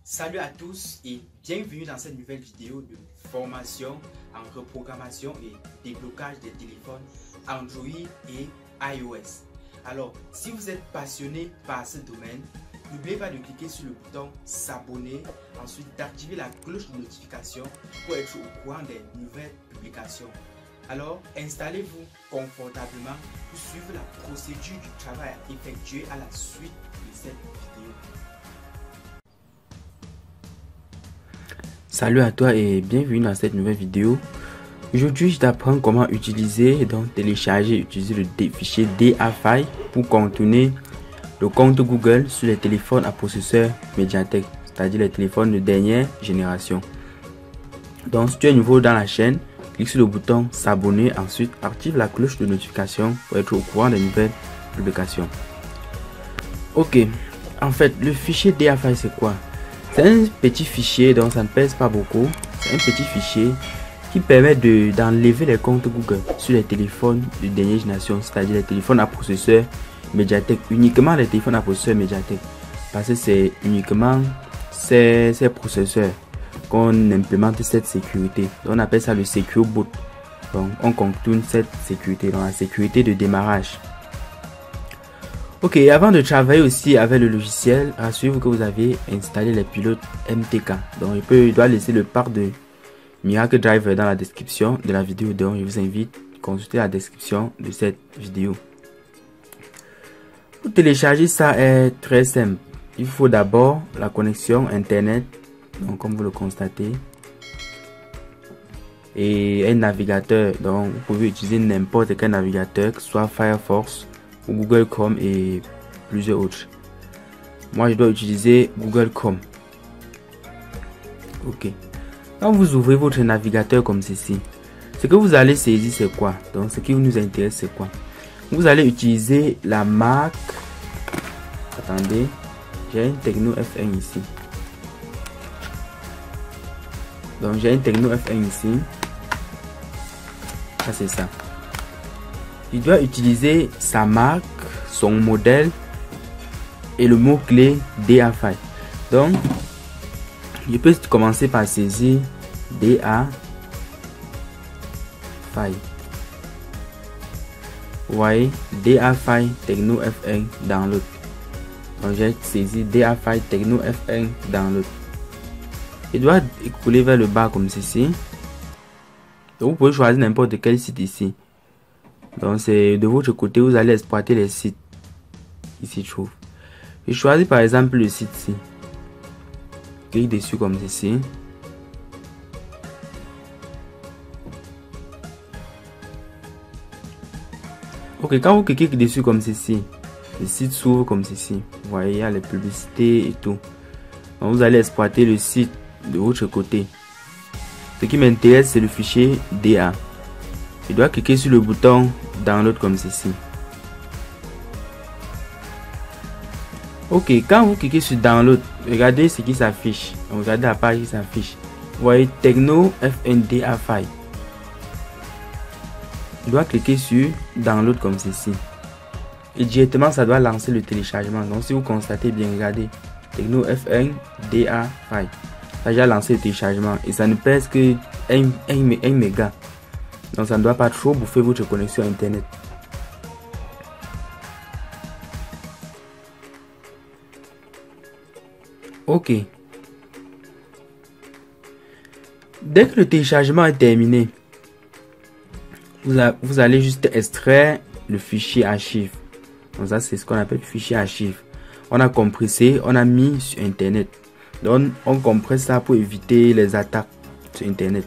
Salut à tous et bienvenue dans cette nouvelle vidéo de formation en reprogrammation et déblocage des téléphones Android et iOS. Alors, si vous êtes passionné par ce domaine, n'oubliez pas de cliquer sur le bouton s'abonner, ensuite d'activer la cloche de notification pour être au courant des nouvelles publications. Alors, installez-vous confortablement pour suivre la procédure du travail à effectuer à la suite de cette vidéo. Salut à toi et bienvenue dans cette nouvelle vidéo. Aujourd'hui, je t'apprends comment utiliser, télécharger et utiliser le fichier DA-File pour contourner le compte Google sur les téléphones à processeur Mediatek, c'est-à-dire les téléphones de dernière génération. Donc, si tu es nouveau dans la chaîne, clique sur le bouton s'abonner, ensuite active la cloche de notification pour être au courant des nouvelles publications. Ok, en fait, le fichier DA-File c'est quoi? C'est un petit fichier, donc ça ne pèse pas beaucoup. C'est un petit fichier qui permet d'enlever les comptes Google sur les téléphones de dernière génération, c'est-à-dire les téléphones à processeur Mediatek, uniquement les téléphones à processeur Mediatek, parce que c'est uniquement ces processeurs qu'on implémente cette sécurité. On appelle ça le Secure Boot. Donc on contourne cette sécurité, dans la sécurité de démarrage. Ok, avant de travailler aussi avec le logiciel, rassurez-vous que vous avez installé les pilotes MTK. Donc je dois laisser le parc de Miracle Driver dans la description de la vidéo. Donc je vous invite à consulter la description de cette vidéo. Pour télécharger ça est très simple. Il faut d'abord la connexion internet, donc comme vous le constatez, et un navigateur. Donc vous pouvez utiliser n'importe quel navigateur, que ce soit Firefox, Google Chrome et plusieurs autres. Moi je dois utiliser Google Chrome. Ok, quand vous ouvrez votre navigateur comme ceci, ce que vous allez saisir c'est quoi? Donc ce qui nous intéresse c'est quoi? Vous allez utiliser la marque, attendez, j'ai une Tecno F1 ici. Donc j'ai une Tecno F1 ici. Ça c'est ça. Il doit utiliser sa marque, son modèle et le mot-clé DA-File. Donc, je peux commencer par saisir DA-File. Vous voyez, DA-File Tecno F1 download. Donc, j'ai saisi DA-File Tecno F1 download. Il doit écouler vers le bas comme ceci. Donc, vous pouvez choisir n'importe quel site ici. Donc c'est de votre côté, vous allez exploiter les sites. Ici je trouve. Je choisis par exemple le site ci. Clique dessus comme ceci. Ok, quand vous cliquez dessus comme ceci, le site s'ouvre comme ceci. Vous voyez, il y a les publicités et tout. Donc vous allez exploiter le site de votre côté. Ce qui m'intéresse, c'est le fichier DA. Je dois cliquer sur le bouton download comme ceci. Ok, quand vous cliquez sur download, regardez ce qui s'affiche. Regardez la page qui s'affiche. Vous voyez Tecno F1 DA-File. Je dois cliquer sur download comme ceci. Et directement ça doit lancer le téléchargement. Donc si vous constatez bien, regardez Tecno F1 DA-File. Ça a déjà lancé le téléchargement et ça ne pèse que 1 méga. Donc ça ne doit pas trop bouffer votre connexion internet. Ok. Dès que le téléchargement est terminé, vous allez juste extraire le fichier archive. Donc ça c'est ce qu'on appelle le fichier archive. On a compressé, on a mis sur internet. Donc on compresse ça pour éviter les attaques sur internet.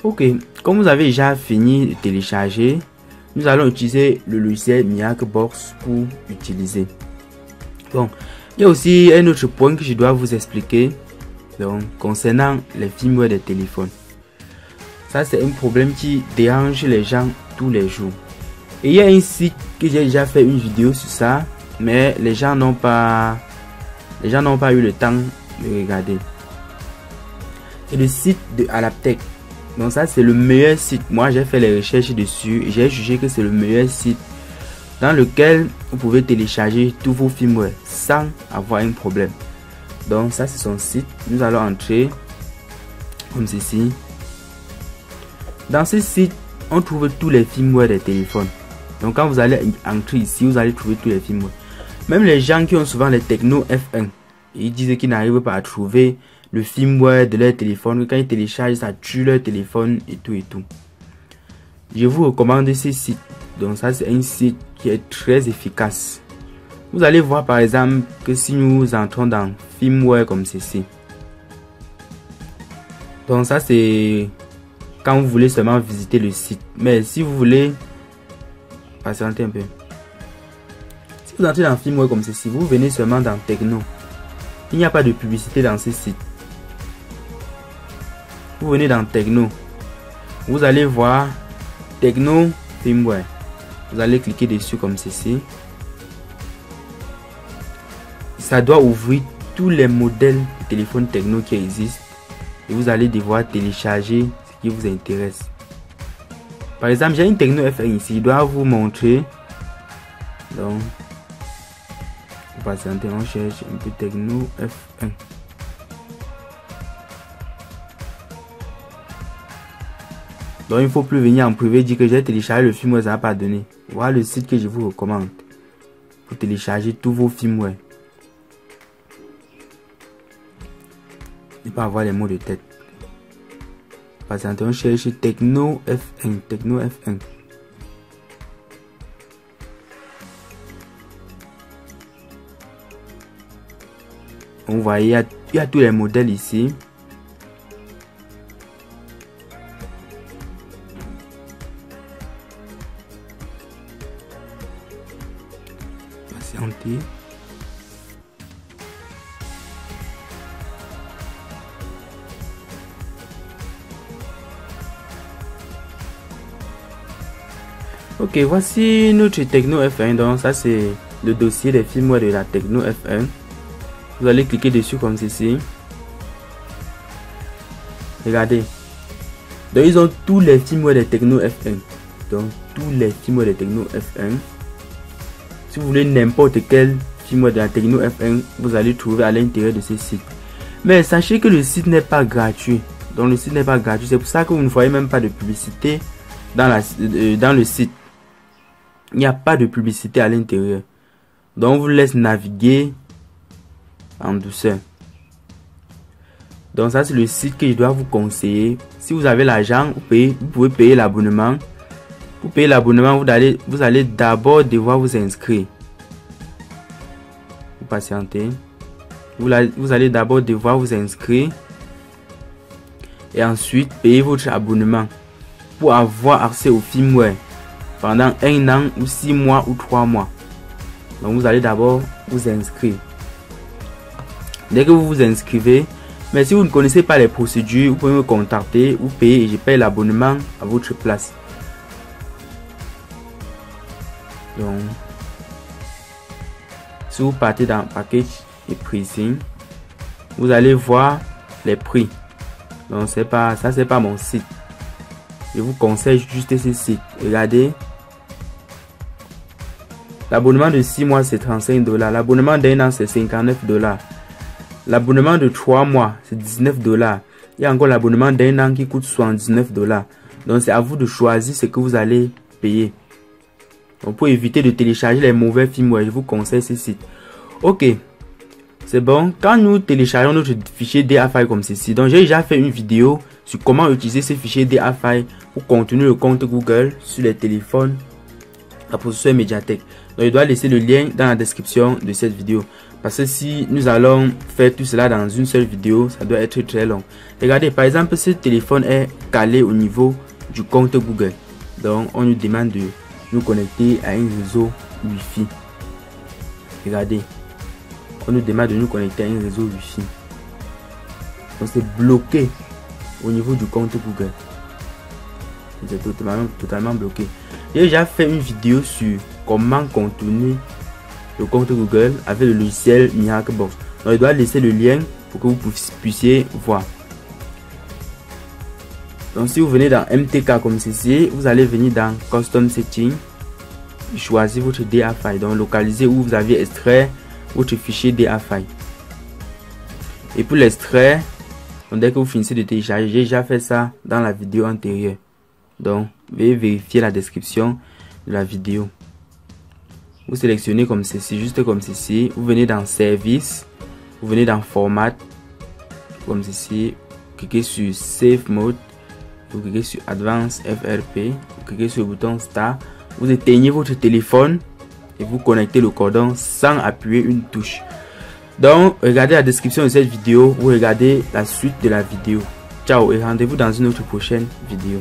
Ok, comme vous avez déjà fini de télécharger, nous allons utiliser le logiciel Miracle Box pour utiliser. Bon, il y a aussi un autre point que je dois vous expliquer. Donc, concernant les firmware des téléphones. Ça, c'est un problème qui dérange les gens tous les jours. Et il y a un site que j'ai déjà fait une vidéo sur ça, mais les gens n'ont pas eu le temps de regarder. C'est le site de Alaptec. Donc ça c'est le meilleur site. Moi j'ai fait les recherches dessus et j'ai jugé que c'est le meilleur site dans lequel vous pouvez télécharger tous vos firmware sans avoir un problème. Donc ça c'est son site. Nous allons entrer comme ceci. Dans ce site, on trouve tous les firmware des téléphones. Donc quand vous allez entrer ici, vous allez trouver tous les firmware. Même les gens qui ont souvent les Tecno F1, ils disent qu'ils n'arrivent pas à trouver le firmware de leur téléphone. Quand ils téléchargent, ça tue leur téléphone et tout et tout. Je vous recommande ce site. Donc ça c'est un site qui est très efficace. Vous allez voir par exemple que si nous entrons dans firmware comme ceci. Donc ça c'est quand vous voulez seulement visiter le site. Mais si vous voulez patienter un peu. Si vous entrez dans firmware comme ceci, vous venez seulement dans Tecno. Il n'y a pas de publicité dans ce site. Vous venez dans Tecno. Vous allez voir Tecno firmware. Vous allez cliquer dessus comme ceci. Ça doit ouvrir tous les modèles de téléphone Tecno qui existent. Et vous allez devoir télécharger ce qui vous intéresse. Par exemple, j'ai une Tecno F1 ici. Je dois vous montrer. Donc, vous patientez, on cherche un peu Tecno F1. Donc, il ne faut plus venir en privé dire que j'ai téléchargé le firmware, ça n'a pas donné. Voilà le site que je vous recommande pour télécharger tous vos firmware. Ne pas avoir les mots de tête. Patientez, on cherche Tecno F1. Tecno F1. On voit, il y a tous les modèles ici. Patientez. Ok, voici notre Tecno F1. Donc ça c'est le dossier des firmware de la Tecno F1. Vous allez cliquer dessus comme ceci. Regardez. Donc ils ont tous les firmware de Tecno F1. Donc tous les firmware de Tecno F1. Si vous voulez n'importe quel firmware de la Tecno F1, vous allez trouver à l'intérieur de ce site. Mais sachez que le site n'est pas gratuit. Donc le site n'est pas gratuit. C'est pour ça que vous ne voyez même pas de publicité dans le site. Il n'y a pas de publicité à l'intérieur. Donc on vous laisse naviguer en douceur. Donc ça c'est le site que je dois vous conseiller. Si vous avez l'argent, vous pouvez payer l'abonnement. Pour payer l'abonnement, vous allez d'abord devoir vous inscrire. Vous patientez. Vous allez d'abord devoir vous inscrire. Et ensuite payer votre abonnement pour avoir accès au firmware pendant 1 an ou 6 mois ou 3 mois. Donc vous allez d'abord vous inscrire. Dès que vous vous inscrivez, mais si vous ne connaissez pas les procédures, vous pouvez me contacter, vous payez et je paye l'abonnement à votre place. Donc, si vous partez dans package et pricing, vous allez voir les prix. Donc c'est pas mon site. Je vous conseille juste ce site. Regardez. L'abonnement de 6 mois c'est 35 $. L'abonnement d'un an c'est 59 $. L'abonnement de 3 mois c'est 19 $. Il y a encore l'abonnement d'un an qui coûte 79 $. Donc c'est à vous de choisir ce que vous allez payer. Donc pour éviter de télécharger les mauvais firmware, je vous conseille ce site. Ok. C'est bon. Quand nous téléchargeons notre fichier DA-File comme ceci, donc j'ai déjà fait une vidéo sur comment utiliser ce fichier DA-File pour contenir le compte Google sur les téléphones à processeur Mediatek. Donc je dois laisser le lien dans la description de cette vidéo. Parce que si nous allons faire tout cela dans une seule vidéo, ça doit être très long. Regardez, par exemple, ce téléphone est calé au niveau du compte Google. Donc on nous demande de nous connecter à un réseau Wi-Fi. Regardez. On nous demande de nous connecter à un réseau Wi-Fi. Donc c'est bloqué au niveau du compte Google. C'est totalement bloqué. J'ai déjà fait une vidéo sur comment contourner le compte Google avec le logiciel Miraclebox. Donc je dois laisser le lien pour que vous puissiez voir. Donc si vous venez dans MTK comme ceci, vous allez venir dans Custom Setting, choisir votre DA-File, donc localiser où vous avez extrait votre fichier DA-File. Et pour l'extrait, dès que vous finissez de télécharger, j'ai déjà fait ça dans la vidéo antérieure. Donc, veuillez vérifier la description de la vidéo. Vous sélectionnez comme ceci, juste comme ceci. Vous venez dans Service, vous venez dans Format, comme ceci. Vous cliquez sur Save Mode, vous cliquez sur Advanced FRP, vous cliquez sur le bouton Start. Vous éteignez votre téléphone et vous connectez le cordon sans appuyer une touche. Donc, regardez la description de cette vidéo, vous regardez la suite de la vidéo. Ciao et rendez-vous dans une autre prochaine vidéo.